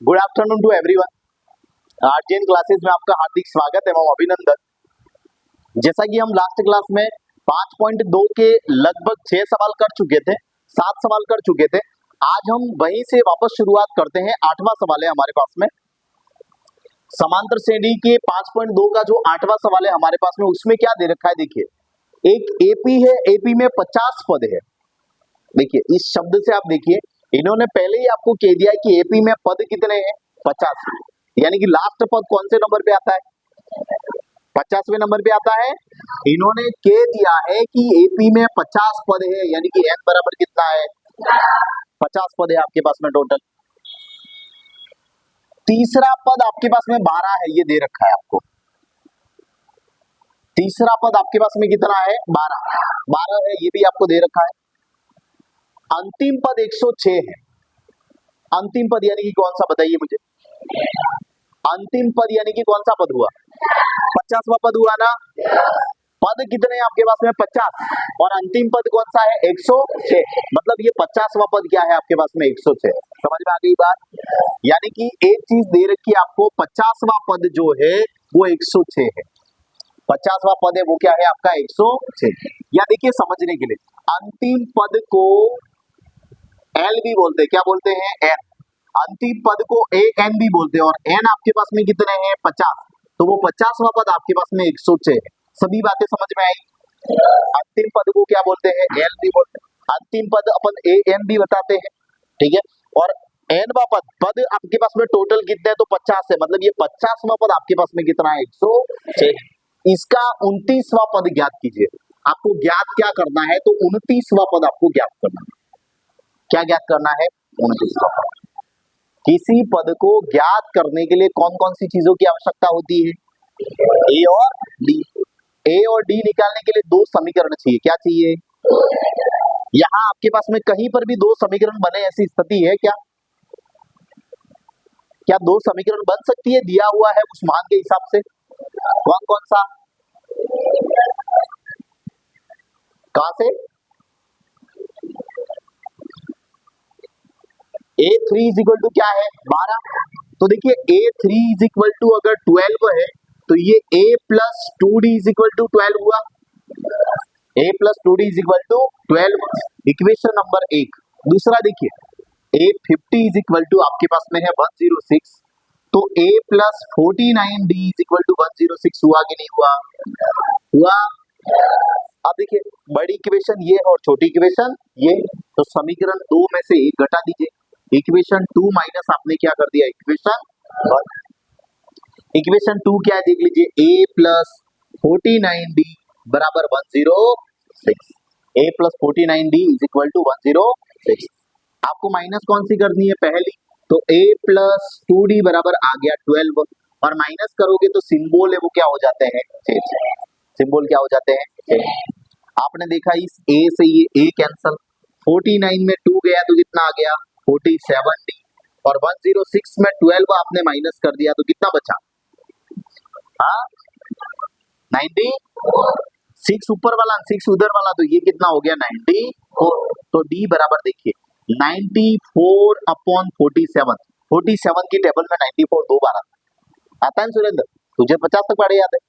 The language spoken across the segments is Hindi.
Good afternoon to everyone. RGN classes में आपका हार्दिक स्वागत है एवं अभिनंदन। जैसा कि हम लास्ट क्लास में 5.2 के लगभग 6 सवाल कर चुके थे, 7 सवाल कर चुके थे। आज हम वहीं से वापस शुरुआत करते हैं। 8वां सवाल है हमारे पास में। समांतर श्रेणी के 5.2 का जो 8वां सवाल है हमारे पास में, उसमें क्या दे रखा है देखिए। एक एपी है, एपी में 50 पद है। देखिए इस शब्द से आप देखिए, इन्होंने पहले ही आपको कह दिया कि एपी में पद कितने हैं, 50। यानी कि लास्ट पद कौन से नंबर पे आता है, 50वें नंबर पे आता है। इन्होंने कह दिया है कि एपी में 50 पद है, यानी कि n बराबर कितना है, 50 पद है आपके पास में टोटल। तीसरा पद आपके पास में 12 है, ये दे रखा है आपको। तीसरा पद आपके पास में कितना है, 12 है, ये भी आपको दे रखा है। अंतिम पद 106 है। अंतिम पद यानी कि कौन सा, बताइए मुझे। अंतिम पद यानी कि कौन सा पद हुआ, 50वां पद हुआ ना। पद कितने हैं आपके पास में, 50, और अंतिम पद कौन सा है, 106। मतलब ये 50वां पद क्या है आपके पास में, 106। समझ में आ गई बात। यानी कि एक चीज दे रखी है आपको, 50वां पद जो है वो 106 है। 50वां पद है वो क्या है आपका, 106। या देखिए समझने के लिए, अंतिम पद को एल भी बोलते हैं, क्या बोलते हैं, एन। अंतिम पद को ए एन भी बोलते हैं, और एन आपके पास में कितने हैं, 50। तो वो 50वां पद आपके पास में 106 है। सभी बातें समझ में आई। अंतिम पद को क्या बोलते हैं, एल भी बोलते हैं। अंतिम पद अपन ए एन भी बताते हैं, ठीक है। और एनवां पद आपके पास में टोटल कितने हैं, तो 50 है। मतलब ये 50वां पद आपके पास में कितना है, 106। इसका 29वां पद ज्ञात कीजिए। आपको ज्ञात क्या करना है, तो 29वां पद आपको ज्ञात करना है। क्या ज्ञात करना है, 29वां पद। किसी पद को ज्ञात करने के लिए कौन कौन सी चीजों की आवश्यकता होती है, ए और डी। ए और डी निकालने के लिए दो समीकरण चाहिए। क्या चाहिए, यहाँ आपके पास में कहीं पर भी दो समीकरण बने, ऐसी स्थिति है क्या, क्या दो समीकरण बन सकती है, दिया हुआ है उस मान के हिसाब से। कौन कौन सा, कहां से, A3 इज इक्वल टू क्या है, 12। तो देखिए A3 इज इक्वल टू अगर 12 है, तो ये A plus 2D is equal to 12 हुआ। A plus 2D is equal to 12, equation number 1। दूसरा देखिए A50 इज इक्वल टू आपके पास में है 106, तो A plus 49D is equal to 106 हुआ कि नहीं हुआ, हुआ। अब देखिए बड़ी इक्वेशन ये और छोटी इक्वेशन ये, तो समीकरण 2 में से एक घटा दीजिए। इक्वेशन 2 माइनस आपने क्या कर दिया, इक्वेशन 1। इक्वेशन 2 क्या है देख लीजिए, A प्लस 49D बराबर 106। A plus 49D is equal to 106। आपको माइनस कौन सी करनी है, पहली। तो A प्लस 2D बराबर आ गया 12, और माइनस करोगे तो सिंबल है वो क्या हो जाते हैं, चेंज। सिंबल क्या हो जाते हैं, चेंज। आपने देखा इस A से ये A कैंसल, 49 में 2 गया तो कितना आ गया, 47D, और 106 में 12 आपने माइनस कर दिया तो कितना बचा, हाँ 96 ऊपर वाला 6 उधर वाला, तो ये कितना हो गया 94। तो D बराबर देखिए 94 अपॉन 47। 47 की टेबल में 94 दो बार आता है सुरेंद्र, तुझे 50 तक पढ़े याद है।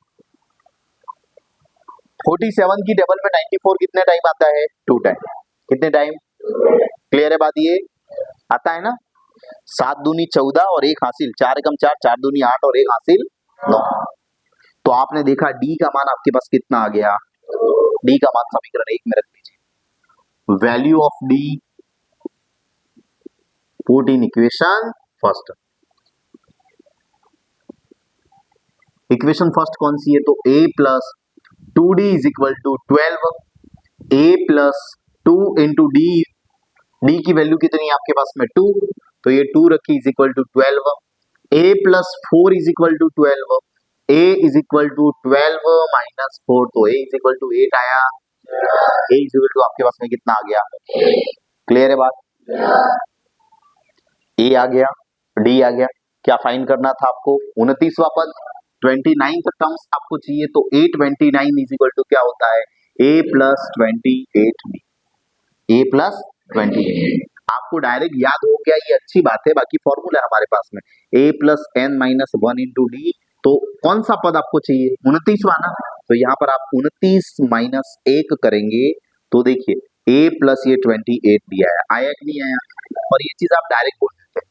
47 की टेबल में 94 कितने टाइम आता है, 2 टाइम। कितने टाइम, क्लियर है बात, ये आता है ना। 7 दूनी 14 और 1 हासिल, 4 एकम 4, 4 दूनी 8 और 1 हासिल 9। तो आपने देखा डी का मान आपके पास कितना आ गया, डी का मान समीकरण 1 में रख लीजिए। Value of D put in equation first. Equation first कौन सी है, तो a plus 2d is equal to 12, a plus 2 into D, D की वैल्यू कितनी है आपके पास में 2, तो ये 2 रखी is equal to 12। a plus 4 is equal to 12, a is equal to 12 minus 4, तो a इज इक्वल टू 8 आया। a इज इक्वल टू आपके पास में कितना आ गया, क्लियर है बात। a आ गया, d आ गया, क्या फाइंड करना था आपको, 29वां पद। 29 टर्म्स आपको चाहिए, तो 829 इज इक्वल टू क्या होता है, a plus 28 b। a plus 28 आपको डायरेक्ट याद हो गया, ये अच्छी बात है। बाकी फॉर्मूला है हमारे पास में a plus N minus one into D. तो कौन सा पद आपको चाहिए? 29वां ना। तो यहाँ पर आप 29 माइनस 1 करेंगे तो देखिए a प्लस ये 28 दिया है, आया कि नहीं आया? और ये चीज आप डायरेक्ट बोल देते हैं,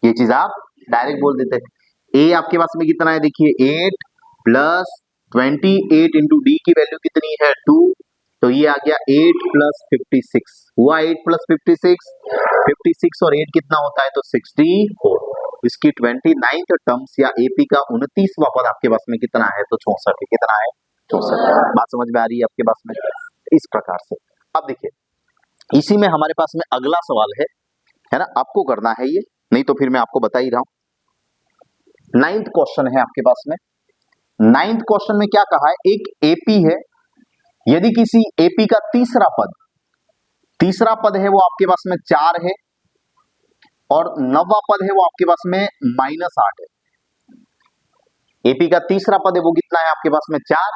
ये चीज आप डायरेक्ट बोल देते हैं। a आपके पास में कितना है? देखिए 8 प्लस 28 इंटू डी की वैल्यू कितनी है? 2। तो ये आ गया 8 प्लस 56 हुआ, 8 प्लस 56, 56 और 8 कितना होता है? तो 64। इसकी 29th टर्म्स या एपी का 29वां पद आपके पास में कितना है? तो 64 है। कितना है? 64। बात समझ में आ रही है आपके पास में? इस प्रकार से अब देखिए इसी में हमारे पास में अगला सवाल है ना, आपको करना है ये, नहीं तो फिर मैं आपको बता ही रहा हूं। 9th क्वेश्चन है आपके पास में। 9th क्वेश्चन में क्या कहा है? एक एपी है, यदि किसी एपी का तीसरा पद है वो आपके पास में 4 है और 9वां पद है वो आपके पास में -8 है। एपी का तीसरा पद है वो कितना है आपके पास में? 4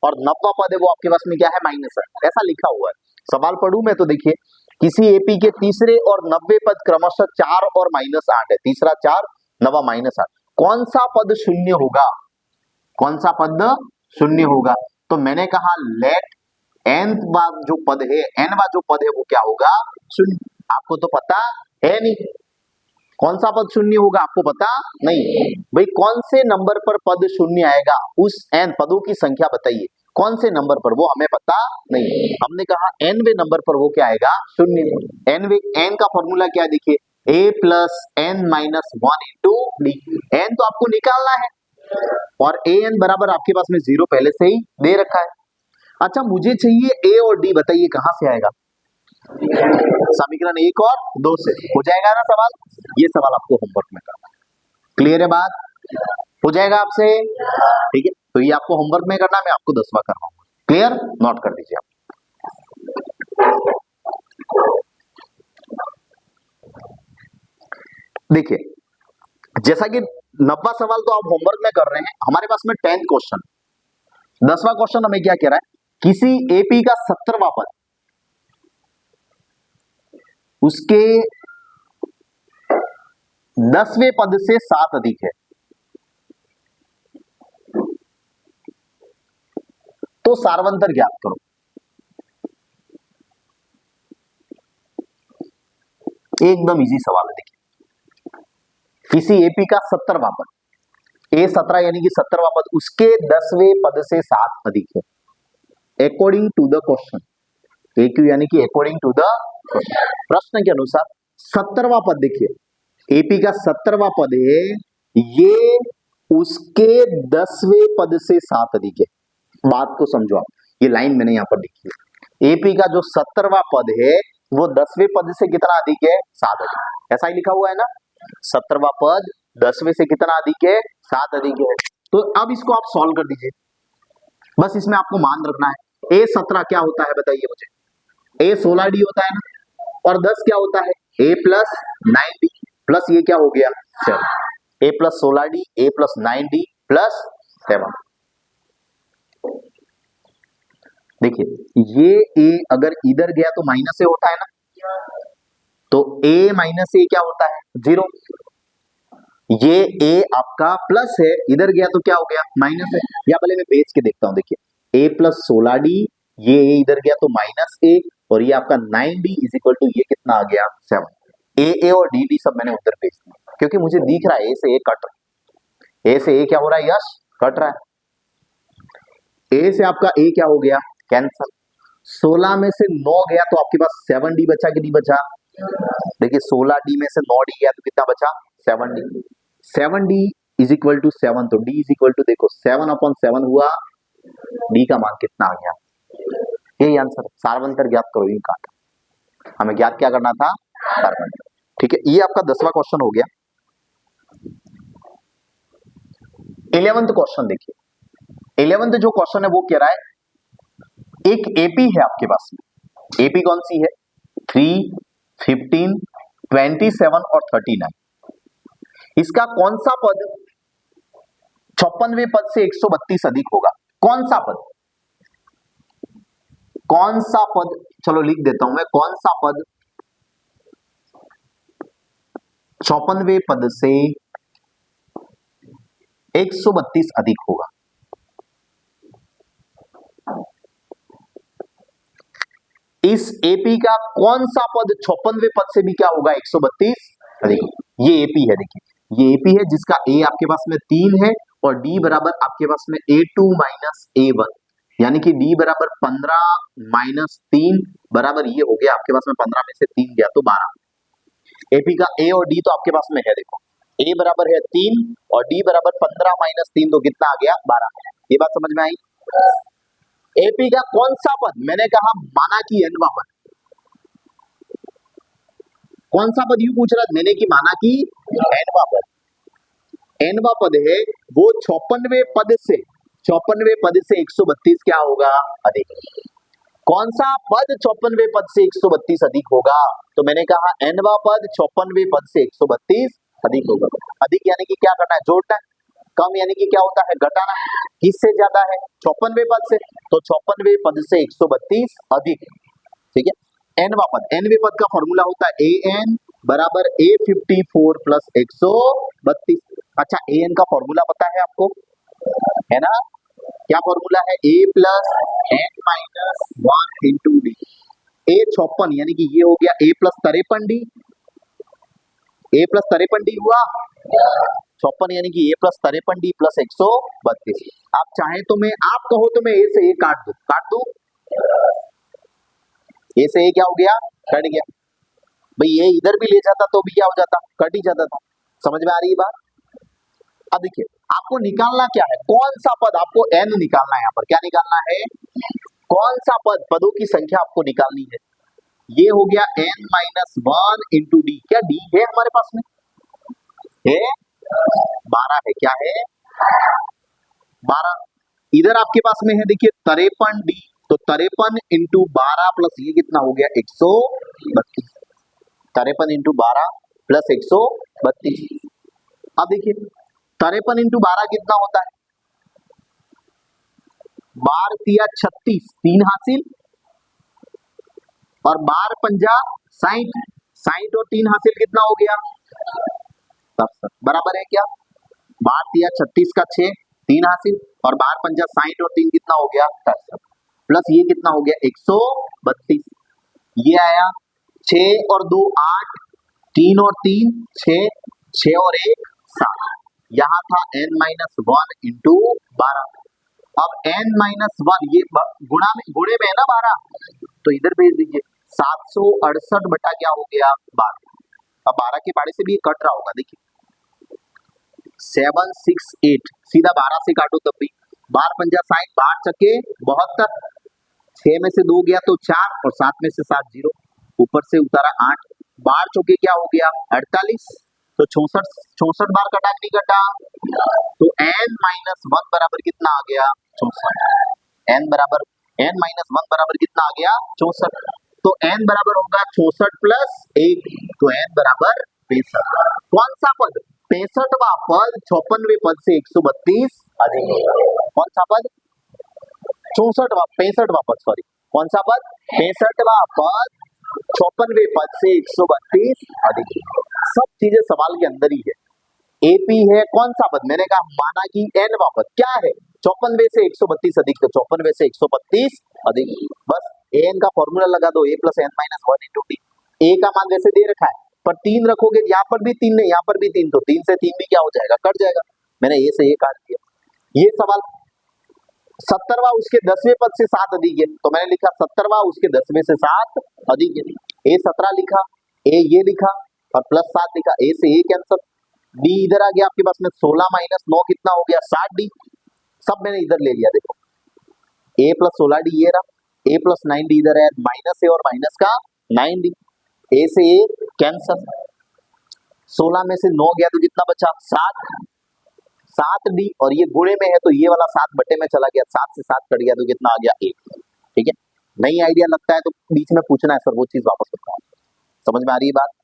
और 9वां पद है वो आपके पास में क्या है? -8। ऐसा लिखा हुआ है। सवाल पढ़ूं मैं तो देखिए, किसी एपी के तीसरे और 90 पद क्रमशः 4 और -8 है। तीसरा 4, 9वां -8। कौन सा पद शून्य होगा? कौन सा पद शून्य होगा? तो मैंने कहा लेट nth बार जो पद है, nवां जो पद है वो क्या होगा? शून्य। आपको तो पता है नहीं कौन सा पद शून्य होगा, आपको पता नहीं भाई। कौन से नंबर पर पद शून्य आएगा? उस n पदों की संख्या बताइए, कौन से नंबर पर, वो हमें पता नहीं। हमने कहा nवे नंबर पर वो क्या आएगा? शून्य। n का फॉर्मूला क्या है? देखिए a plus N minus one into D. n तो आपको निकालना है और an बराबर आपके पास में 0 पहले से ही दे रखा है। अच्छा मुझे चाहिए a और d, बताइए कहां से आएगा? समीकरण 1 और 2 से हो जाएगा ना सवाल? ये सवाल आपको होमवर्क में करना है। क्लियर है बात? हो जाएगा आपसे? ठीक है, तो ये आपको होमवर्क में करना है, मैं आपको 10वां कर रहा हूं। क्लियर? नोट कर दीजिए आप। देखिए जैसा कि 90वां सवाल तो आप होमवर्क में कर रहे हैं, हमारे पास में 10th क्वेश्चन, 10वां क्वेश्चन हमें क्या कह रहा है? किसी एपी का 70वां पद उसके 10वें पद से 7 अधिक है, तो सार्वंतर ज्ञात करो। एकदम इजी सवाल है। देखिए किसी एपी का 70वां पद, A17 यानी कि 70वां पद उसके 10वें पद से 7 अधिक है, according to the question. AQ यानी कि अकॉर्डिंग टू द क्वेश्चन, प्रश्न के अनुसार 70वां पद, देखिए एपी का 70वां पद है, ये उसके 10वें पद से 7 अधिक है। बात को समझो आप, ये लाइन मैंने यहां पर लिखी है। एपी का जो 70वां पद है वो 10वें पद से कितना अधिक है? 7 अधिक। ऐसा ही लिखा हुआ है ना, 70वां पद 10वें से कितना अधिक है? 7 अधिक है। तो अब इसको आप सॉल्व कर दीजिए, बस इसमें आपको मान रखना है। A17 क्या होता है बताइए मुझे? A16D होता है ना, और 10 क्या होता है? A प्लस 9D प्लस ये क्या हो गया? 7। A plus 16D, A plus 9D plus 7। देखिए ये A अगर इधर गया तो माइनस A होता है ना, तो A माइनस A क्या होता है? 0। ये A आपका प्लस है, इधर गया तो क्या हो गया? माइनस है। या भले मैं भेज के देखता हूं, देखिए A प्लस 16D, ये A इधर गया तो माइनस A, और ये आपका 9D इज इक्वल टू ये कितना आ गया? 7। A और D सब मैंने उधर भेज दिया क्योंकि मुझे दिख रहा है A से A कट रहा है। A से A क्या हो रहा है? यस, कट रहा है। A से आपका A क्या हो गया? कैंसल। 16 में से 9 गया तो आपके पास 7D बचा कि नहीं बचा? देखिए 16D में से 9D गया तो कितना बचा? 7D। 7D is equal to 7, तो D इज इक्वल टू देखो 7/7 हुआ, D का मान कितना आ गया? यही आंसर। सार्वंतर ज्ञात करो, इनका हमें ज्ञात क्या करना था? सार्वंतर। ठीक है, ये आपका 10वां क्वेश्चन हो गया। 11th क्वेश्चन देखिए, 11th जो क्वेश्चन है वो कह रहा है एक एपी है आपके पास में। एपी कौन सी है? 3, 15, 27 और 39। इसका कौन सा पद 56वें पद से 132 अधिक होगा? कौन सा पद? कौन सा पद? चलो लिख देता हूं मैं, कौन सा पद 54वें पद से 132 अधिक होगा। इस एपी का कौन सा पद 56वें पद से भी क्या होगा, 132 अधिक। ये एपी है, देखिए ये एपी है जिसका ए आपके पास में 3 है और डी बराबर आपके पास में A2 माइनस A1, यानी कि डी बराबर 15 माइनस 3 बराबर ये हो गया आपके पास में 15 में से 3 गया तो 12। एपी का ए और डी तो आपके पास में है, देखो ए बराबर है 3 और डी बराबर 15 माइनस 3 तो कितना आ गया, 12। ये बात समझ में आई। एपी का कौन सा पद, मैंने कहा माना कि एनवा पद, कौन सा पद यू पूछ रहा है मैंने कि माना कि एनवा पद, एनवा पद है वो 56वें पद से 132 क्या होगा, अधिक। कौन सा पद 56वें पद से 132 अधिक होगा, तो मैंने कहा एनवा पद 56वें पद से 132 अधिक होगा। अधिक यानी कि क्या करना है, जोड़ना है। कम यानी कि क्या होता है, घटाना। किससे ज्यादा है, 56वें पद से, तो 56वें पद से 132 अधिक। ठीक है, एनवा पद, एनवे पद का फॉर्मूला होता है an बराबर A54 प्लस 132। अच्छा, an का फॉर्मूला पता है आपको, है ना, क्या फॉर्मूला है, a plus N minus 1 into d. A 56 यानी कि ये हो गया a plus 53 d, a plus 53 d हुआ 56 यानी कि a प्लस 53 डी प्लस 132। आप चाहे तो मैं, आप कहो तो मैं a से a काट दू, ए से ए क्या हो गया, कट गया। भाई ये इधर भी ले जाता तो भी क्या हो जाता, कट ही जाता था। समझ में आ रही है बात। अब देखिए आपको निकालना क्या है, कौन सा पद, आपको एन निकालना है। यहाँ पर क्या निकालना है, कौन सा पद, पदों की संख्या आपको निकालनी है। ये हो गया एन माइनस 1 इंटू डी। क्या डी है हमारे पास में, है 12 है, क्या है 12। इधर आपके पास में है देखिए 53 डी, तो 53 इंटू 12 प्लस ये कितना हो गया 132। 53 इंटू 12 प्लस 132। अब देखिए 53 इंटू 12 कितना होता है, 12 तिया 36, 3 हासिल, और 12 पंजा 60, 60 और 3 हासिल कितना हो गया 67, बराबर है क्या। 12 तिया 36 का 6, 3 हासिल, और 12 पंजा 60 और 3 कितना हो गया 67, प्लस ये कितना हो गया 132। ये आया 6 और 2 8, 3 और 3 6, 6 और 1 7। यहाँ था n माइनस 1 इंटू 12। अब n माइनस 1 ये गुणे में है ना 12, तो इधर भेज दीजिए 768 बटा क्या हो गया 12। अब 12 के बारे से भी ये कट रहा होगा, देखिए 768, सीधा 12 से काटो तब भी, 12 पंजा 60, 12 चक्के 72, 6 में से 2 गया तो 4 और 7 में से 7 0, ऊपर से उतारा 8, 12 चौके क्या हो गया 48, तो 64 बार कटा कि नहीं कटा, तो n माइनस 1 बराबर कितना आ गया 64। n बराबर n माइनस 1 बराबर कितना आ गया 64, तो n बराबर होगा 64 प्लस 1, तो n बराबर 65। कौन सा पद, 65वां पद 56वें पद से 132 अधिक होगा। कौन सा पद, 65वां पद, सॉरी कौन सा पद, 65वां पद 56वें पद से 132 अधिक। सब चीजें सवाल के अंदर ही है। एपी है कौन सा पद, मैंने कहा माना कि एनवा पद क्या है, 54वें से 132 अधिक, तो 54वें से 132 अधिक। बस एन का फॉर्मूला लगा दो, a plus N minus 1 into t. A का मान वैसे दे रखा है, पर 3 रखोगे, यहाँ पर भी 3 नहीं, यहाँ पर भी 3, तो 3 से 3 भी क्या हो जाएगा, कट जाएगा। मैंने ए से ए काट दिया। ये सवाल 70वां उसके 10वें पद से 7 अधिक है, तो मैंने लिखा 70वां उसके 10वें से 7 अधिक है। ए 17 लिखा, ए ये लिखा और प्लस 7 लिखा, ए से ए कैंसल, डी इधर आ गया आपके पास में 16 माइनस 9 कितना हो गया 60 डी, सब मैंने इधर ले लिया। देखो ए प्लस 16 डी ये रहा, ए प्लस 9 डी इधर है, माइनस है और माइनस का 9 डी, ए से ए कैंसल, 16 में से 9 गया तो कितना बचा 7 डी, और ये गुणे में है तो ये वाला 7 बटे में चला गया, 7 से 7 कट गया तो कितना आ गया 1। ठीक है, नई आइडिया लगता है तो बीच में पूछना है सर, वो चीज वापस बताओ। समझ में आ रही है बात।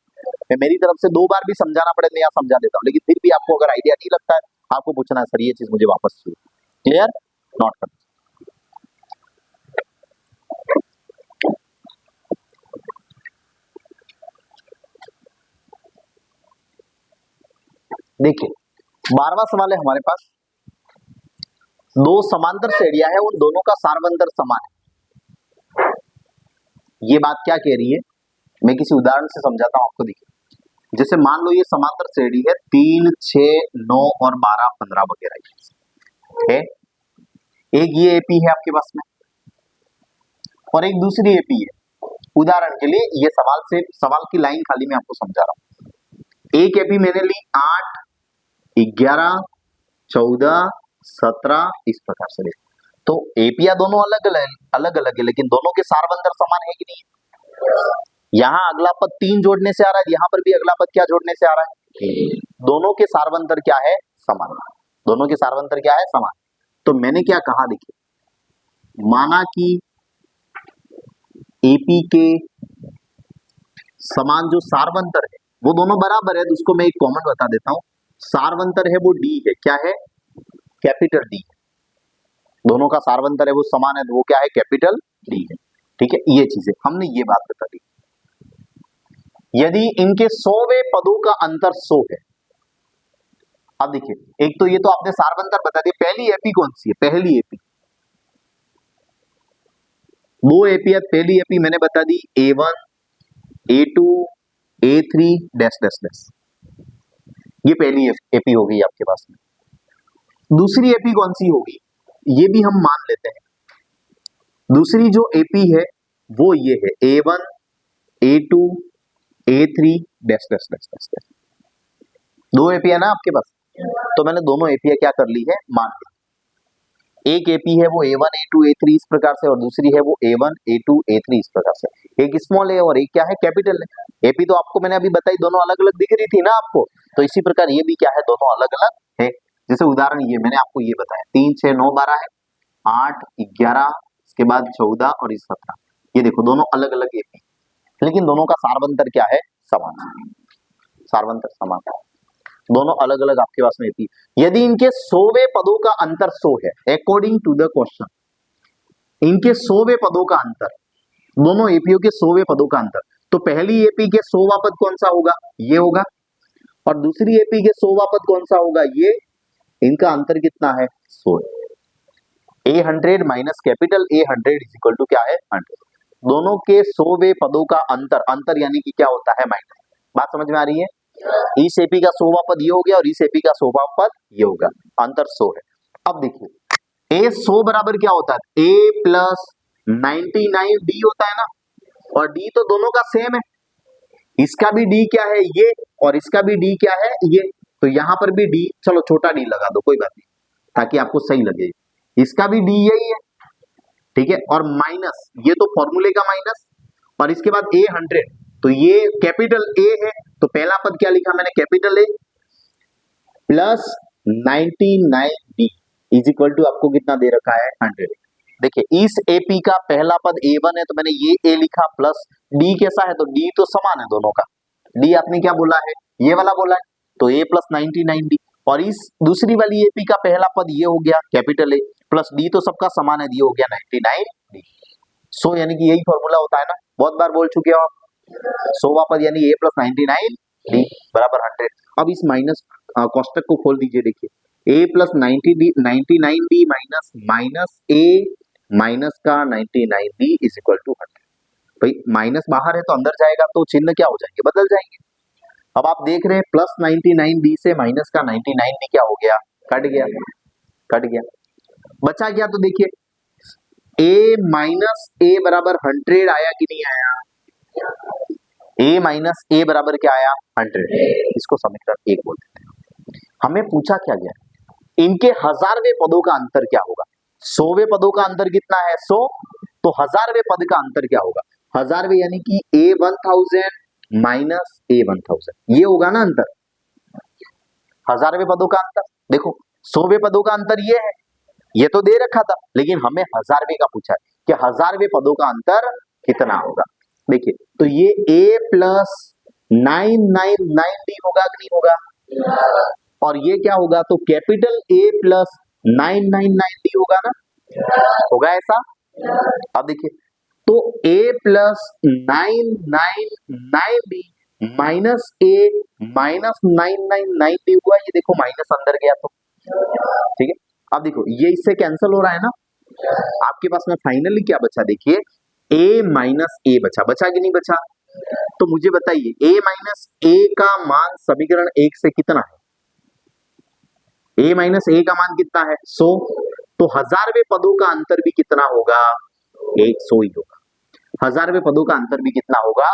मैं मेरी तरफ से 2 बार भी समझाना पड़े नया समझा देता हूँ, लेकिन फिर भी आपको अगर आइडिया नहीं लगता है, आपको पूछना है सर ये चीज मुझे वापस चाहिए। क्लियर, नोट कर। देखिए 12वां सवाल है हमारे पास, दो समांतर श्रेणियां है, उन दोनों का सार्वंतर समान है। ये बात क्या कह रही है, मैं किसी उदाहरण से समझाता हूं आपको। देखिए, जैसे मान लो ये समांतर श्रेणी है 3, 6, 9 और 12, 15 वगैरह है। एक ये एपी है आपके पास में और एक दूसरी एपी है। उदाहरण के लिए ये सवाल की लाइन खाली मैं आपको समझा रहा हूं। एक एपी मैंने ली 8, 11, 14, 17 इस प्रकार से। तो एपिया दोनों अलग अलग है, लेकिन दोनों के सार्वंतर समान है कि नहीं। यहाँ अगला पद 3 जोड़ने से आ रहा है, यहाँ पर भी अगला पद क्या जोड़ने से आ रहा है, दोनों के सार्वंतर क्या है, समान। दोनों के सार्वंतर क्या है, समान। तो मैंने क्या कहा, देखिए, माना कि एपी के समान जो सार्वंतर है वो दोनों बराबर है, तो उसको मैं एक कॉमन बता देता हूं। सार्वंतर है वो डी है, क्या है, कैपिटल डी। दोनों का सार्वंतर है वो समान है, तो वो क्या है, कैपिटल डी है। ठीक है, ये चीजें हमने ये बात बता दी। यदि इनके 100वें पदों का अंतर 100 है। अब देखिए, एक तो ये तो आपने सार्वंतर बता दिया। पहली एपी कौन सी है, पहली एपी, दो एपी है। पहली एपी मैंने बता दी A1, A2, A3 dash dash dash. ये पहली एपी हो गई आपके पास में। दूसरी एपी कौन सी होगी, ये भी हम मान लेते हैं। दूसरी जो एपी है वो ये है A1, A2, A3 dash dash dash dash. दो एपी है ना आपके पास, तो मैंने दोनों एपी क्या कर ली है, मान ली। एक एपी है वो A1, A2, A3 इस प्रकार से, और दूसरी है वो A1, A2, A3 इस प्रकार से। एक स्मॉल है और एक क्या है, कैपिटल है। एपी तो आपको मैंने अभी बताई, दोनों अलग अलग दिख रही थी ना आपको, तो इसी प्रकार ये भी क्या है, दोनों अलग अलग है। जैसे उदाहरण ये मैंने आपको ये बताया, 3, 6, 9, 12 है, 8, 11, इसके बाद 14 और 17। ये देखो दोनों अलग अलग एपी, लेकिन दोनों का सार्वंतर क्या है, समान। सार्वंतर समान है, दोनों अलग अलग आपके पास में एपी। यदि इनके 100वें पदों का अंतर 100 है, अकॉर्डिंग टू द क्वेश्चन, इनके 100वें पदों का अंतर, दोनों एपीओ के 100वें पदों का अंतर, तो पहली एपी के 100वां पद कौन सा होगा, ये होगा, और दूसरी एपी के 100वां पद कौन सा होगा, ये। इनका अंतर कितना है, 100। A100 minus capital A100 is equal to क्या है, 100। दोनों के 100वें पदों का अंतर यानी कि क्या होता है, माइनस। बात समझ में आ रही है। इस एपी का 100वां पद ये हो गया और इस एपी का 100वां पद ये होगा, अंतर 100 है। अब देखिए A 100 बराबर क्या होता है, A प्लस 99D होता है ना, और D तो दोनों का सेम है। इसका भी D क्या है, ये, और इसका भी D क्या है, ये। तो यहां पर भी D, चलो छोटा D लगा दो, कोई बात नहीं, ताकि आपको सही लगे। इसका भी D यही है, ठीक है, और माइनस, ये तो फॉर्मूले का माइनस, और इसके बाद A100, तो ये कैपिटल A है, तो पहला पद क्या लिखा मैंने, capital A plus 99D is equal to आपको कितना दे रखा है, 100। देखिए इस एपी का पहला पद A1 है, तो मैंने ये A लिखा, प्लस D कैसा है, तो D तो समान है दोनों का। D आपने क्या बोला है, ये वाला बोला है, तो A प्लस 99D। और इस दूसरी वाली एपी का पहला पद ये हो गया, कैपिटल A, प्लस D तो सबका समान है, ये हो गया 99D। सो यानी कि यही फॉर्मूला होता है ना, बहुत बार बोल चुके हो आप। 100वां पद यानी A प्लस 99D बराबर 100। अब इस माइनस कोष्टक को खोल दीजिए, देखिए A plus 99D minus minus A minus का 99D इज इक्वल टू 100। भाई माइनस बाहर है तो अंदर जाएगा तो चिन्ह क्या हो जाएंगे, बदल जाएंगे। अब आप देख रहे हैं प्लस 99D से माइनस का 99D क्या हो गया, कट गया, कट गया। बचा क्या, तो देखिए A माइनस A बराबर 100 आया कि नहीं आया, A माइनस A बराबर क्या आया, 100। इसको समीकरण 1 बोल देते हैं। हमें पूछा क्या गया, इनके 1000वें पदों का अंतर क्या होगा। 100वें पदों का अंतर कितना है, 100, तो 1000वें पद का अंतर क्या होगा, 1000वें यानी कि A1000 माइनस A1000, ये होगा ना अंतर, 1000वें पदों का अंतर। देखो 100वें पदों का अंतर ये है, ये तो दे रखा था, लेकिन हमें 1000वें का पूछा है कि 1000वें पदों का अंतर कितना होगा। देखिए तो ये A प्लस 999D होगा कि नहीं होगा, और ये क्या होगा, तो कैपिटल A प्लस 999D होगा ना, होगा ऐसा। अब देखिए तो A plus 999D minus A minus 999 नहीं हुआ, ये देखो माइनस अंदर गया तो ठीक है। अब देखो ये इससे कैंसिल हो रहा है ना, आपके पास में फाइनली क्या बचा, देखिए a माइनस ए बचा, बचा कि नहीं बचा? तो मुझे बताइए a माइनस ए का मान समीकरण एक से कितना है? a माइनस ए का मान कितना है? 100। तो हजारवें पदों का अंतर भी कितना होगा? 100 ही होगा। हजारवें पदों का अंतर भी कितना होगा?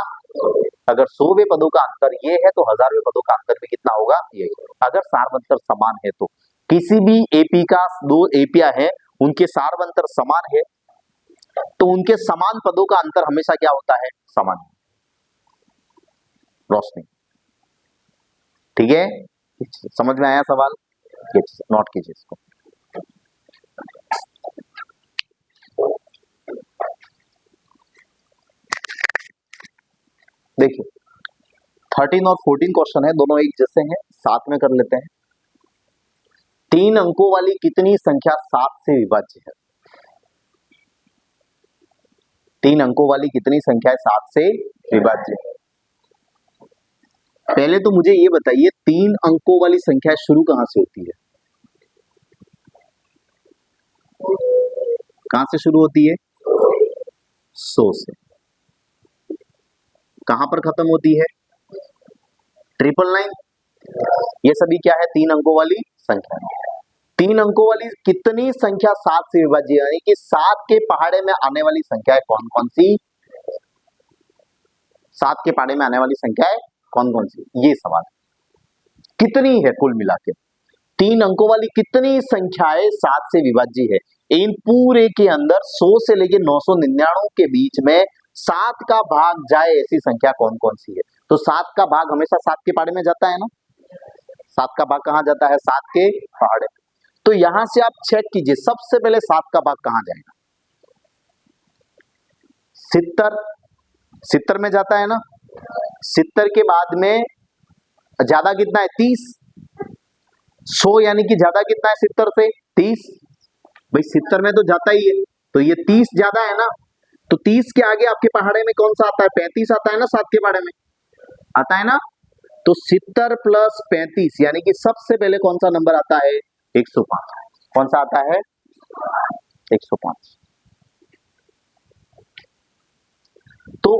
अगर 100वें पदों का अंतर ये है तो हजारवें पदों का अंतर भी कितना होगा? ये। अगर सार्वंतर समान है तो किसी भी एपी का, दो एपिया है उनके सार्वंतर समान है तो उनके समान पदों का अंतर हमेशा क्या होता है? समान। रोशनी, ठीक है, समझ में आया सवाल? नोट कीजिए इसको। देखिए 13 और 14 क्वेश्चन है, दोनों एक जैसे हैं, साथ में कर लेते हैं। 3 अंकों वाली कितनी संख्या 7 से विभाज्य है? 3 अंकों वाली कितनी संख्या 7 से विभाज्य है? पहले तो मुझे ये बताइए 3 अंकों वाली संख्या शुरू कहां से होती है? कहां से शुरू होती है? 100 से। कहां पर खत्म होती है? 999। ये सभी क्या है? 3 अंकों वाली संख्या। 3 अंकों वाली कितनी संख्या 7 से विभाज्य है, यानी कि 7 के पहाड़े में आने वाली संख्याएं कौन कौन सी? 7 के पहाड़े में आने वाली संख्याएं कौन कौन सी, ये सवाल कितनी है कुल मिला के? 3 अंकों वाली कितनी संख्याएं 7 से विभाज्य है? इन पूरे के अंदर 100 से लेकर 999 के बीच में 7 का भाग जाए ऐसी संख्या कौन कौन सी है? तो 7 का भाग हमेशा 7 के पहाड़े में जाता है ना। 7 का भाग कहां जाता है? 7 के पहाड़े। तो यहां से आप चेक कीजिए, सबसे पहले 7 का भाग कहां जाएगा? 70। 70 में जाता है ना। 70 के बाद में ज्यादा कितना है? 30। 100 यानी कि ज्यादा कितना है 70 से? 30। भाई 70 में तो जाता ही है, तो ये 30 ज्यादा है ना। तो 30 के आगे आपके पहाड़े में कौन सा आता है? 35 आता है ना, 7 के पहाड़े में आता है ना। तो 70 प्लस 35 यानी कि सबसे पहले कौन सा नंबर आता है? 105। कौन सा आता है? 105। तो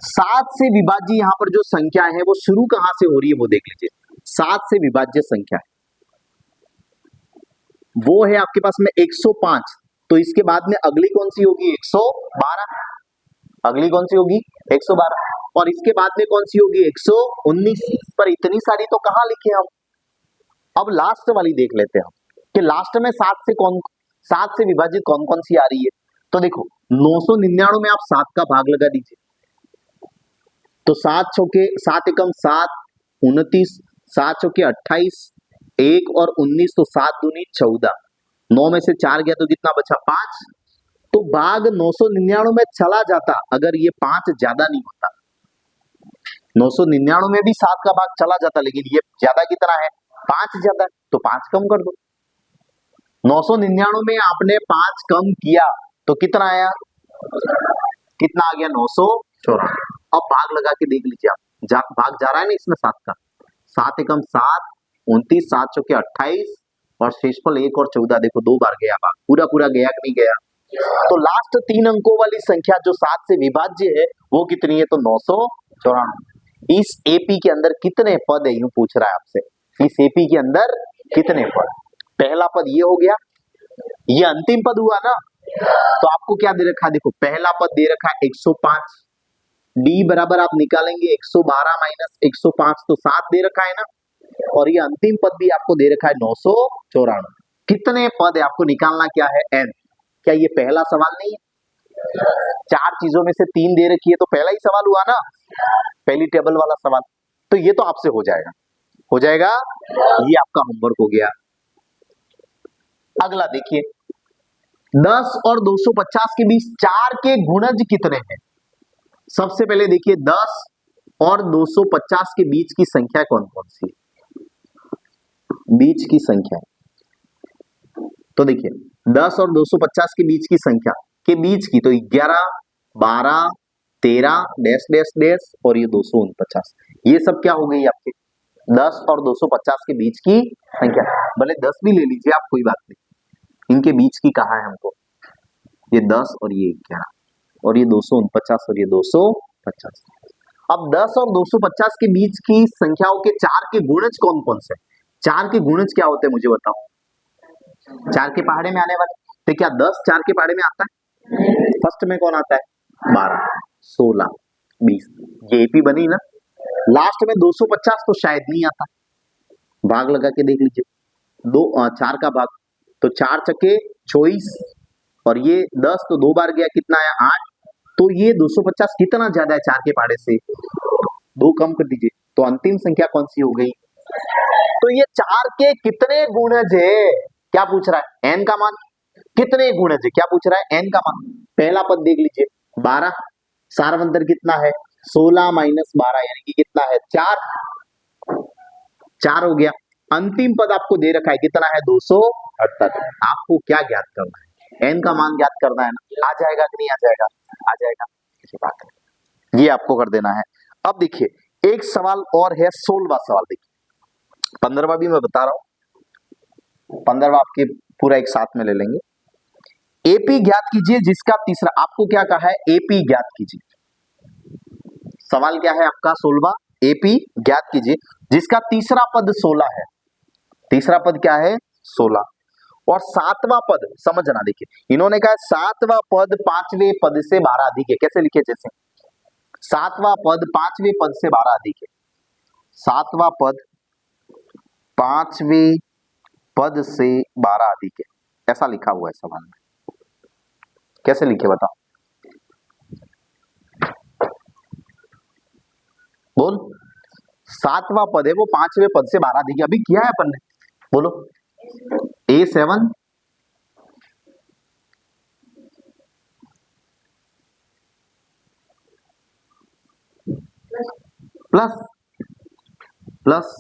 7 से विभाज्य यहां पर जो संख्या है वो शुरू कहां से हो रही है वो देख लीजिए। 7 से विभाज्य संख्या है वो है आपके पास में 105। तो इसके बाद में अगली कौन सी होगी? 112। अगली कौन सी होगी? 112। और इसके बाद में कौन सी होगी? 119। पर इतनी सारी तो कहां लिखे हम? अब लास्ट वाली देख लेते हैं हम कि लास्ट में 7 से विभाजित कौन कौन सी आ रही है। तो देखो 999 में आप 7 का भाग लगा दीजिए, तो 7 चौके 7 एकम 7, 29, 7 चौके 28, 1 और 19, तो 7 दूनी 14। 9 में से 4 गया तो कितना बचा? 5। तो भाग 999 में चला जाता अगर ये 5 ज्यादा नहीं होता। 999 में भी 7 का भाग चला जाता, लेकिन ये ज्यादा कितना है? 5 ज्यादा, तो 5 कम कर दो। 999 में आपने 5 कम किया तो कितना आया? कितना आ गया? 994। अब भाग लगा के देख लीजिए आप, भाग जा रहा है ना इसमें 7 का। 7 एकम 7, 29, 7 चौके 28 और शेषफल 1 और 14। देखो 2 बार गया भाग, पूरा पूरा गया कि नहीं गया? तो लास्ट 3 अंकों वाली संख्या जो 7 से विभाज्य है वो कितनी है? तो 994। इस एपी के अंदर कितने पद है, यूं पूछ रहा है आपसे, इस एपी के अंदर कितने पद? पहला पद ये हो गया, ये अंतिम पद हुआ ना। तो आपको क्या दे रखा है? देखो पहला पद दे रखा है 105। डी बराबर आप निकालेंगे 112 माइनस 105, तो 7 दे रखा है ना। और ये अंतिम पद भी आपको दे रखा है 994। कितने पद है आपको निकालना क्या है? एन। क्या ये पहला सवाल नहीं है? 4 चीजों में से 3 दे रखी है तो पहला ही सवाल हुआ ना, पहली टेबल वाला सवाल। तो ये तो आपसे हो जाएगा, हो जाएगा। ये आपका होमवर्क हो गया। अगला देखिए 10 और 250 के बीच 4 के गुणज कितने हैं? सबसे पहले देखिए 10 और 250 के बीच की संख्या कौन कौन सी है? बीच की संख्या, तो देखिए 10 और 250 के बीच की संख्या के बीच की, तो 11, 12, 13 डैश डैश डैश और ये 249। ये सब क्या हो गई आपके 10 और 250 के बीच की संख्या। भले 10 भी ले लीजिए आप, कोई बात नहीं, इनके बीच की कहा है हमको, ये 10 और ये 11 और ये 249 और ये 250। अब 10 और 250 के बीच की संख्याओं के 4 के गुणज कौन कौन से? 4 के गुणज क्या होते हैं मुझे बताओ। 4 के पहाड़े में आने वाले, तो क्या 10 4 के पहाड़े में आता है? फर्स्ट में कौन आता है? 12, 16, 20, ये एपी बनी ना। लास्ट में 250 तो शायद नहीं आता, भाग लगा के देख लीजिए, 4 का भाग, तो 4 चक्के 24 और ये 10 तो 2 बार गया, कितना आया 8, तो ये 250 कितना ज्यादा है 4 के पहाड़े से? 2 कम कर दीजिए, तो अंतिम संख्या कौन सी हो गई? तो ये 4 के कितने गुणज है, क्या पूछ रहा है? n का मान कितने गुणज है, क्या पूछ रहा है? n का मान। पहला पद देख लीजिए 12, सारवंतर कितना है? 16 माइनस 12 यानी कि कितना है? 4 हो गया। अंतिम पद आपको दे रखा है कितना है? 278। आपको क्या ज्ञात करना है? n का मान ज्ञात करना है ना। आ जाएगा कि नहीं आ जाएगा? आ जाएगा, ये बात है, ये आपको कर देना है। अब देखिए एक सवाल और है, 16वां सवाल देखिए, 15वां भी मैं बता रहा हूं, 15वां आपके पूरा एक साथ में ले लेंगे। एपी ज्ञात कीजिए जिसका तीसरा, आपको क्या कहा है? एपी ज्ञात कीजिए। सवाल क्या है आपका? 16वां, एपी ज्ञात कीजिए जिसका तीसरा पद 16 है। तीसरा पद क्या है? 16। और 7वां पद समझना, देखिए इन्होंने कहा 7वां पद 5वें पद से 12 अधिक है। कैसे लिखे? जैसे 7वां पद 5वें पद से 12 अधिक है, 7वां पद 5वें पद से 12 अधिक है, ऐसा लिखा हुआ है सवाल में। कैसे लिखे बताओ? बोल, 7वां पद है वो 5वें पद से 12 अधिक है, अभी किया है अपन ने, बोलो। A7 प्लस प्लस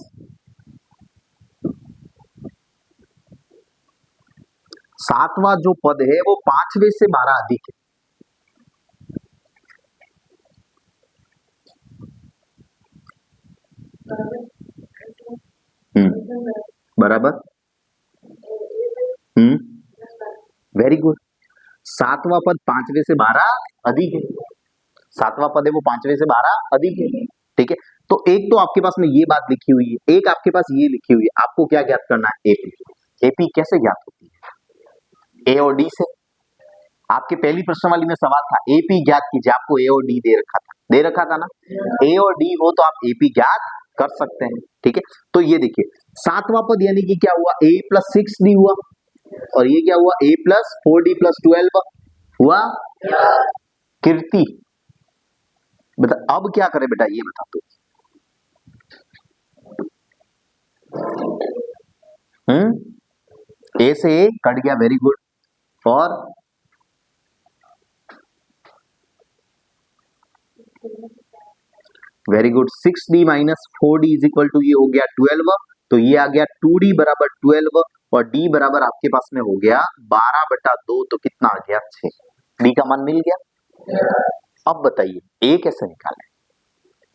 7वां जो पद है वो 5वें से 12 अधिक है। बराबर, वेरी गुड। 7वां पद 5वें से 12 अधिक है, 7वां पद है वो 5वें से 12 अधिक है, ठीक है। तो एक तो आपके पास में ये बात लिखी हुई है, एक आपके पास ये लिखी हुई है, आपको क्या ज्ञात करना है? एपी। एपी कैसे ज्ञात होती है? ए और डी से। आपके पहली प्रश्नावली में सवाल था एपी ज्ञात कीजिए, आपको ए और डी दे रखा था ना। ए और डी हो तो आप एपी ज्ञात कर सकते हैं, ठीक है। तो ये देखिए 7वां पद यानी कि क्या हुआ? a प्लस 6d हुआ, और ये क्या हुआ? a प्लस 4d प्लस 12 हुआ। कीर्ति बता, अब क्या करें बेटा ये बता दो। ए से ए कट गया, वेरी गुड। और very good, 6d minus 4d is equal to ये हो गया 12, तो ये आ गया 2d बराबर 12 और d बराबर आपके पास में हो गया 12/2, तो कितना आ गया? 6। d का मान मिल गया। अब बताइए a कैसे निकालें?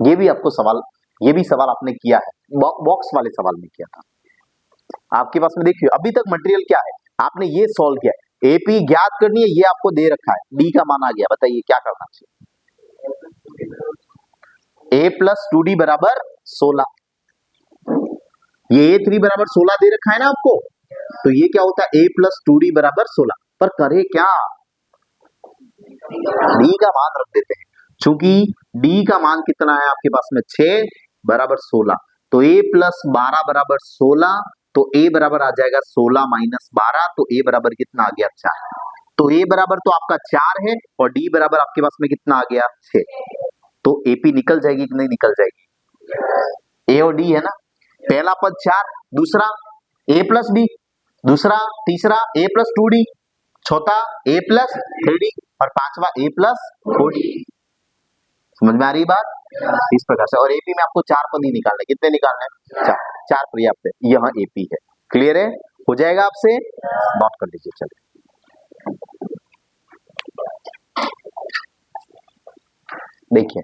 ये भी आपको सवाल, ये भी सवाल आपने किया है, बॉक्स वाले सवाल में किया था। आपके पास में देखिए अभी तक मटेरियल क्या है, आपने ये सॉल्व किया है, एपी ज्ञात करनी है, ये आपको दे रखा है, डी का मान आ गया, बताइए क्या करना चाहिए? a प्लस 2d बराबर 16, ये a3 बराबर 16 दे रखा है ना आपको, तो ये क्या होता है? a प्लस 2d बराबर 16, पर करे क्या? d का मान रख देते हैं, चूंकि d का मान कितना है आपके पास में? 6 बराबर 16, तो a प्लस 12 बराबर 16, तो a बराबर आ जाएगा 16 माइनस 12, तो a बराबर कितना आ गया? 4। तो a बराबर तो आपका 4 है और d बराबर आपके पास में कितना आ गया? 6। तो AP निकल जाएगी कि नहीं निकल जाएगी? A और D है ना, पहला पद 4, दूसरा A प्लस D, दूसरा तीसरा A प्लस 2D, चौथा A प्लस 3D और पांचवा A प्लस 4D। समझ में आ रही बात? इस प्रकार से। और AP में आपको 4 पद ही निकालने, कितने निकालने? 4 पर्याप्त है, यह AP है। क्लियर है? हो जाएगा आपसे, नोट कर लीजिए। चलिए देखिए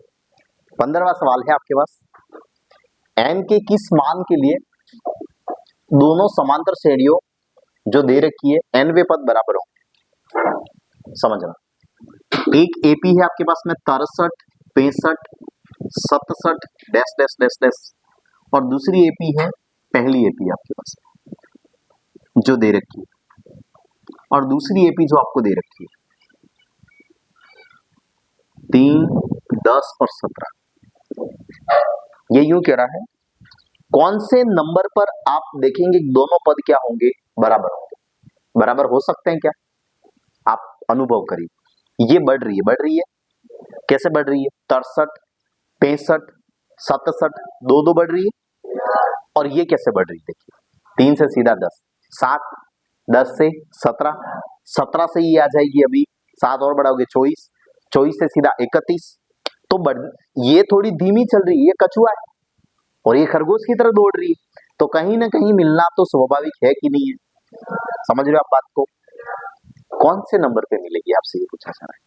15वां सवाल है आपके पास, n के किस मान के लिए दोनों समांतर श्रेणियों जो दे रखी है n वे पद बराबर होंगे। समझना, एक एपी है आपके पास में 63, 65, 67 डैश डैश डैश डैश, और दूसरी एपी है, पहली एपी आपके पास जो दे रखी है, और दूसरी एपी जो आपको दे रखी है 3, 10 और 17। ये यूं कह रहा है कौन से नंबर पर आप देखेंगे दोनों पद क्या होंगे, बराबर होंगे। बराबर हो सकते हैं क्या, आप अनुभव करिए। ये बढ़ रही है, कैसे बढ़ रही है, 63, 65, 67 दो दो बढ़ रही है, और ये कैसे बढ़ रही है, देखिए 3 से सीधा 10, 7, 10 से 17, 17 से ये आ जाएगी अभी 7 और बढ़ाओगे 24, 24 से सीधा 31, तो ये थोड़ी धीमी चल रही है, ये कछुआ है और ये खरगोश की तरह दौड़ रही है, तो कहीं ना कहीं मिलना तो स्वाभाविक है कि नहीं है। समझ रहे हो आप बात को, कौन से नंबर पे मिलेगी, आपसे ये पूछा जा रहा है।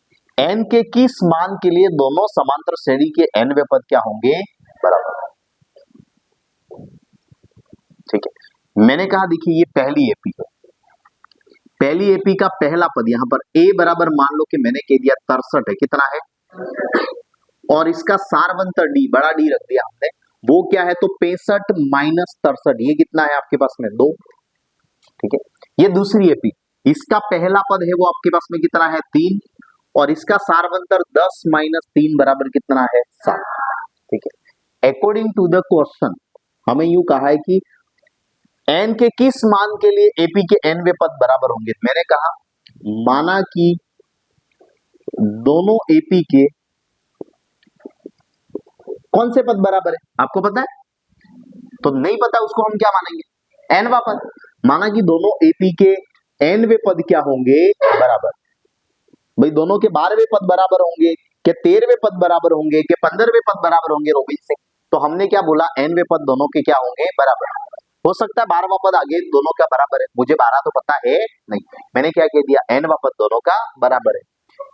n के किस मान के लिए दोनों समांतर श्रेणी के n वे पद क्या होंगे, बराबर। ठीक है, मैंने कहा देखिए ये पहली एपी है, पहली एपी का पहला पद यहां पर a बराबर मान लो कि मैंने कह दिया 63 है, कितना है, और इसका सारवंतर d, बड़ा डी रख दिया हमने, वो क्या है, तो 65 माइनस 63, ये कितना है आपके पास में 2। ठीक है, ये दूसरी एपी, इसका पहला पद है वो आपके पास में कितना है 3, और इसका सारवंतर 10 माइनस 3 बराबर कितना है 7। ठीक है, अकॉर्डिंग टू द क्वेश्चन हमें यूं कहा है कि n के किस मान के लिए एपी के n वे पद बराबर होंगे। मैंने कहा माना कि दोनों एपी के कौन से पद बराबर है, आपको पता है, तो नहीं पता उसको हम क्या मानेंगे, n वा पद। माना कि दोनों एपी के n वे पद क्या होंगे, बराबर। भाई दोनों के 12वें पद बराबर होंगे, के 13वें पद बराबर होंगे, के 15वें पद बराबर होंगे, रोबिन सिंह। तो हमने क्या बोला, n वे पद दोनों के क्या होंगे, बराबर। हो सकता है 12वां पद आगे दोनों का बराबर है, मुझे 12 तो पता है नहीं, मैंने क्या कह दिया, n वा पद दोनों का बराबर है।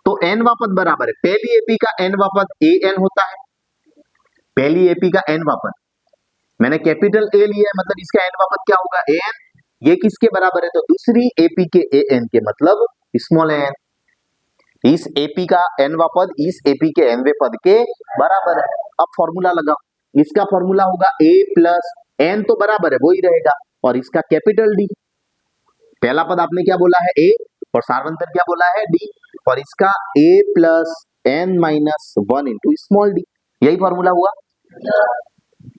तो n वा पद बराबर है, पहली एपी का n वा पद an होता है, पहली एपी का n वा पद मैंने कैपिटल A लिया है, मतलब इसका n वा पद क्या होगा, an। ये किसके बराबर है, तो दूसरी एपी के an के, मतलब स्मॉल n। इस एपी का n वा पद इस एपी के n वे पद के बराबर है। अब फॉर्मूला लगाओ, इसका फॉर्मूला होगा a प्लस n, तो बराबर है वही रहेगा, और इसका कैपिटल D। पहला पद आपने क्या बोला है a, और सारवंतर क्या बोला है d, और इसका a plus n minus 1 into small d, यही फॉर्मूला हुआ।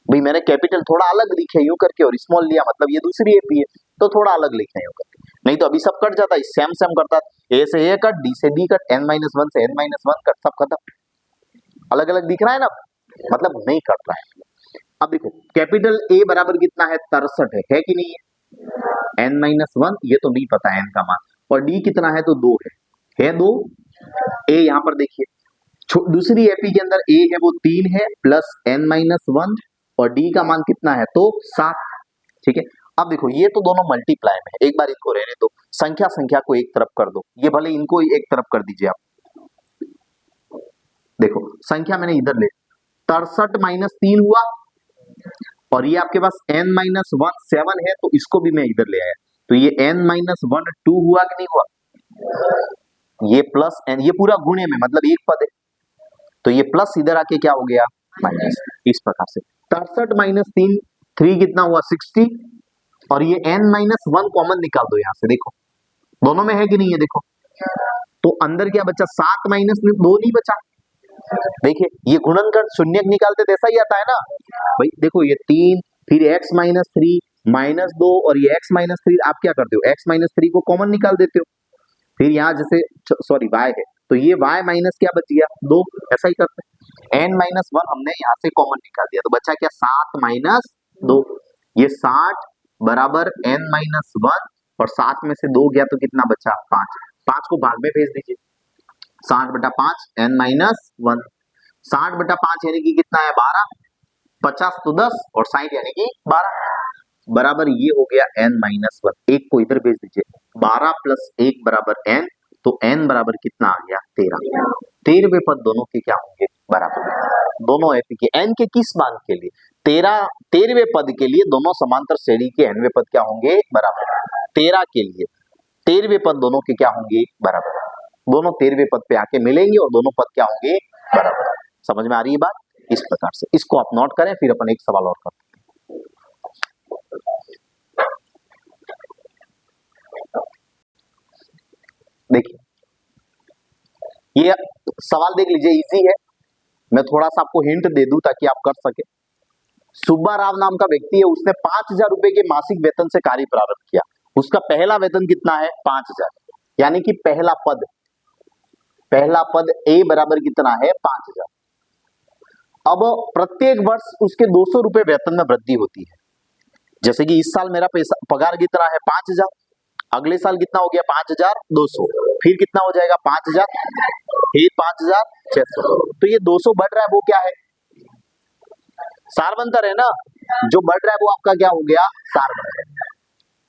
भाई मैंने कैपिटल थोड़ा अलग लिखे यूं करके और स्मॉल लिया, मतलब ये दूसरी एपी है तो थोड़ा अलग लिखे यूं करके, नहीं तो अभी सब कट जाता, सेम सेम करता, ए से ए कट, डी से डी कट, n माइनस 1 से n माइनस 1 कट, सब खत्म। अलग अलग दिख रहा है ना, मतलब नहीं कट रहा है। अब देखो कैपिटल A बराबर कितना है, 63 है कि नहीं है, n माइनस 1, ये तो नहीं पता है n का मान, और d कितना है, तो 2 है 2। a यहाँ पर देखिए दूसरी एपी के अंदर a है वो 3 है, प्लस n माइनस 1, और d का मान कितना है, तो 7। ठीक है, अब देखो ये तो दोनों मल्टीप्लाई में है, एक बार इनको रहने दो, संख्या संख्या को एक तरफ कर दो, ये भले इनको एक तरफ कर दीजिए आप। देखो संख्या मैंने इधर ले, 63 माइनस 3 हुआ, और ये आपके पास n माइनस 1 7 है, तो इसको भी मैं इधर ले आया, तो ये n माइनस 1 2 हुआ कि नहीं हुआ, ये प्लस n, ये पूरा गुणे में, मतलब एक पद है, तो ये प्लस इधर आके क्या हो गया, माइनस। इस प्रकार से 63 माइनस 3 3 कितना हुआ 60, और ये n माइनस 1 कॉमन निकाल दो, यहां से देखो दोनों में है कि नहीं है, देखो तो अंदर क्या बचा, 7 माइनस 2 नहीं बचा। देखिए ये गुणनखंड शून्य निकालते जैसा ही आता है ना भाई, देखो ये 3 फिर x माइनस 3 माइनस 2, और ये x माइनस 3, आप क्या करते हो, x माइनस 3 को कॉमन निकाल देते हो, फिर यहाँ जैसे सॉरी y है, तो ये y माइनस क्या बच गया 2, ऐसा ही करते हैं। n माइनस 1 हमने यहाँ से कॉमन निकाल दिया, तो बचा क्या 7 माइनस 2, ये 60 बराबर n माइनस 1, और 7 में से 2 गया तो कितना बचा 5, 5 को भाग में भेज दीजिए, 60 बटा 5 n माइनस 1, 60 बटा 5 यानी कि कितना है 12, 50 तो 10 और 60 यानी कि 12, बराबर ये हो गया n माइनस 1, एक को इधर भेज दीजिए, 12 प्लस 1 बराबर n, तो n बराबर कितना आ गया 13। 13वें पद दोनों के क्या होंगे बराबर, दोनों एपी के n के किस मान के लिए 13वें पद के लिए दोनों समांतर श्रेणी के nवें पद क्या होंगे बराबर, 13 के लिए 13वें पद दोनों के क्या होंगे बराबर, दोनों 13वें पद पे आके मिलेंगे और दोनों पद क्या होंगे बराबर। समझ में आ रही है बात? इस प्रकार से इसको आप नोट करें, फिर अपन एक सवाल और करते हैं। देखिए ये सवाल देख लीजिए, इजी है, मैं थोड़ा सा आपको हिंट दे दूं ताकि आप कर सके। सुब्बा राव नाम का व्यक्ति है, उसने 5,000 रुपए के मासिक वेतन से कार्य प्रारंभ किया। उसका पहला वेतन कितना है 5,000, यानी कि पहला पद ए बराबर कितना है 5,000। अब प्रत्येक वर्ष उसके 200 रुपए वेतन में वृद्धि होती है। जैसे कि इस साल मेरा पैसा पगार कितना है 5,000, अगले साल कितना हो गया 5,200, फिर कितना हो जाएगा 5,000, फिर 5,600। तो ये 200 बढ़ रहा है, वो क्या है सारवंतर है ना, जो बढ़ रहा है वो आपका क्या हो गया सारवंतर।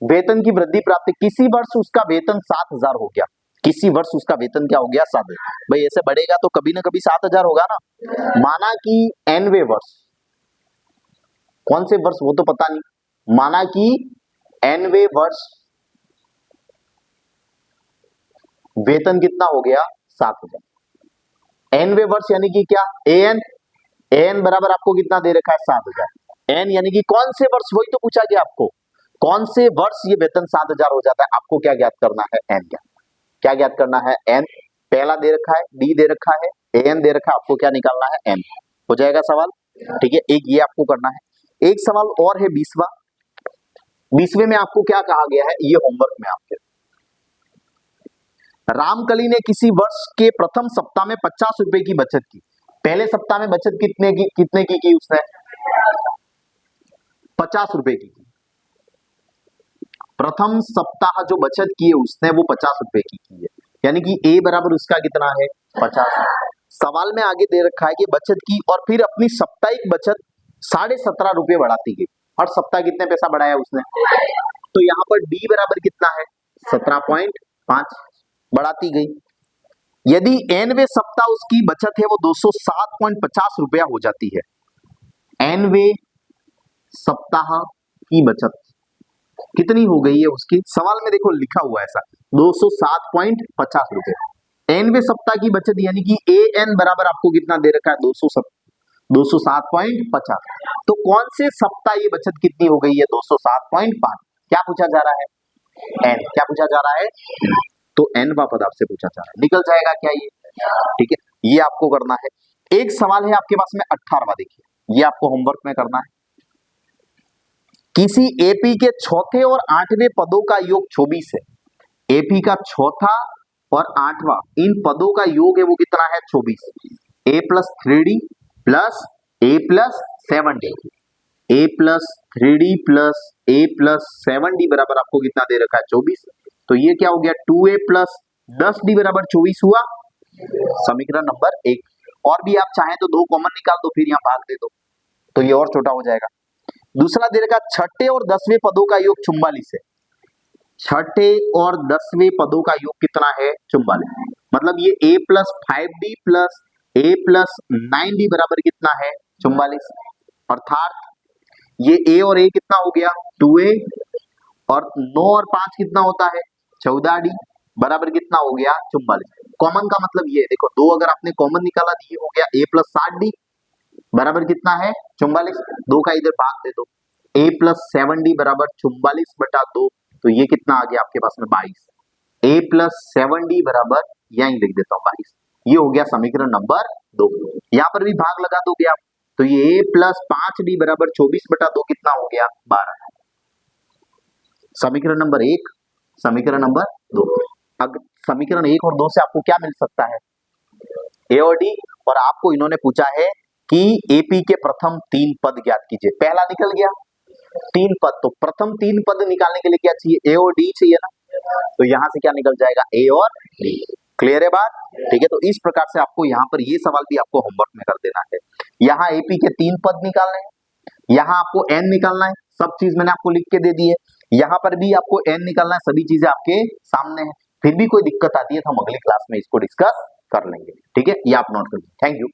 वेतन की वृद्धि प्राप्त, किसी वर्ष उसका वेतन 7,000 हो गया, किसी वर्ष उसका वेतन क्या हो गया 7,000। भाई ऐसे बढ़ेगा तो कभी ना कभी 7,000 होगा ना। माना कि nवें वर्ष, कौन से वर्ष वो तो पता नहीं, माना कि nवें वर्ष वेतन कितना हो गया 7,000। nवें वर्ष यानी कि क्या an बराबर आपको कितना दे रखा है 7,000। n यानी कि कौन से वर्ष, वही तो पूछा गया आपको, कौन से वर्ष ये वेतन 7,000 हो जाता है। आपको क्या ज्ञात करना है n, क्या ज्ञात करना है n। पहला दे रखा है d दे रखा है an दे रखा है, आपको क्या निकालना है n। हो जाएगा सवाल, ठीक है। एक ये आपको करना है। एक सवाल और है 20वें में आपको क्या कहा गया है, ये होमवर्क में आपके, रामकली ने किसी वर्ष के प्रथम सप्ताह में 50 रुपए की बचत की। पहले सप्ताह में बचत कितने की उसने 50 रुपए की। प्रथम सप्ताह जो बचत की है उसने वो 50 रुपए की है, यानी कि ए बराबर उसका कितना है 50। सवाल में आगे दे रखा है कि बचत की और फिर अपनी साप्ताहिक बचत 17.5 रुपए बढ़ाती गई। हर सप्ताह कितने पैसा बढ़ाया उसने, तो यहाँ पर डी बराबर कितना है 17.5 बढ़ाती गई। यदि nवें सप्ताह उसकी बचत है वो 207.50 रुपया हो जाती है। nवें सप्ताह की बचत कितनी हो गई है उसकी, सवाल में देखो लिखा हुआ है ऐसा 207.50 रुपए। nवें सप्ताह की बचत यानी कि an बराबर आपको कितना दे रखा है 207.50। तो कौन से सप्ताह ये बचत कितनी हो गई है 207.5। क्या पूछा जा रहा है n, क्या पूछा जा रहा है, तो nवां पद आपसे पूछा जा रहा है, निकल जाएगा क्या ये, ठीक है। ये आपको करना है। एक सवाल है आपके पास में 18वां, देखिए ये आपको होमवर्क में करना है। किसी एपी के चौथे और 8वें पदों का योग 24 है। एपी का चौथा और 8वां इन पदों का योग है वो कितना है 24। a plus 3d plus a plus 7d, a plus 3d plus a plus 7d बराबर आपको कितना दे रखा है 24। तो ये क्या हो गया 2a प्लस 10d बराबर 24 हुआ, समीकरण नंबर 1। और भी आप चाहें तो 2 कॉमन निकाल दो, फिर यहाँ भाग दे दो तो ये और छोटा हो जाएगा। दूसरा दे रखा छठे और 10वें पदों का योग 44 है। छठे और 10वें पदों का योग कितना है 44, मतलब ये a plus 5d plus a plus 9d बराबर कितना है 44। अर्थात ये a और a कितना हो गया 2a, और 9 और 5 कितना होता है 14d बराबर कितना हो गया 44। कॉमन का मतलब ये देखो, 2 अगर आपने कॉमन निकाला तो ये हो गया a प्लस 60d बराबर कितना है 44। 2 का इधर भाग दे दो, a प्लस 7d बराबर 44 बटा 2, तो ये कितना आ गया आपके पास में 22। a प्लस 7d बराबर यहीं लिख देता हूँ 22। ये हो गया समीकरण नंबर 2। यहाँ पर भी भाग लगा दोगे आप, तो ये a प्लस 5d बराबर 24 बटा 2 कितना हो गया 12। समीकरण नंबर 1, समीकरण नंबर 2। अब समीकरण 1 और 2 से आपको क्या मिल सकता है a और d, और आपको इन्होंने पूछा है कि एपी के प्रथम 3 पद ज्ञात कीजिए। पहला निकल गया 3 पद, तो प्रथम 3 पद निकालने के लिए क्या चाहिए a और d चाहिए ना, तो यहां से क्या निकल जाएगा a और d। क्लियर है बात, ठीक है। तो इस प्रकार से आपको यहाँ पर ये सवाल भी आपको होमवर्क में कर देना है। यहाँ एपी के 3 पद निकालने हैं, यहाँ आपको n निकालना है, सब चीज मैंने आपको लिख के दे दी है। यहाँ पर भी आपको n निकालना है, सभी चीजें आपके सामने है। फिर भी कोई दिक्कत आती है तो हम अगली क्लास में इसको डिस्कस कर लेंगे, ठीक है, ये आप नोट कर लीजिए। Thank you.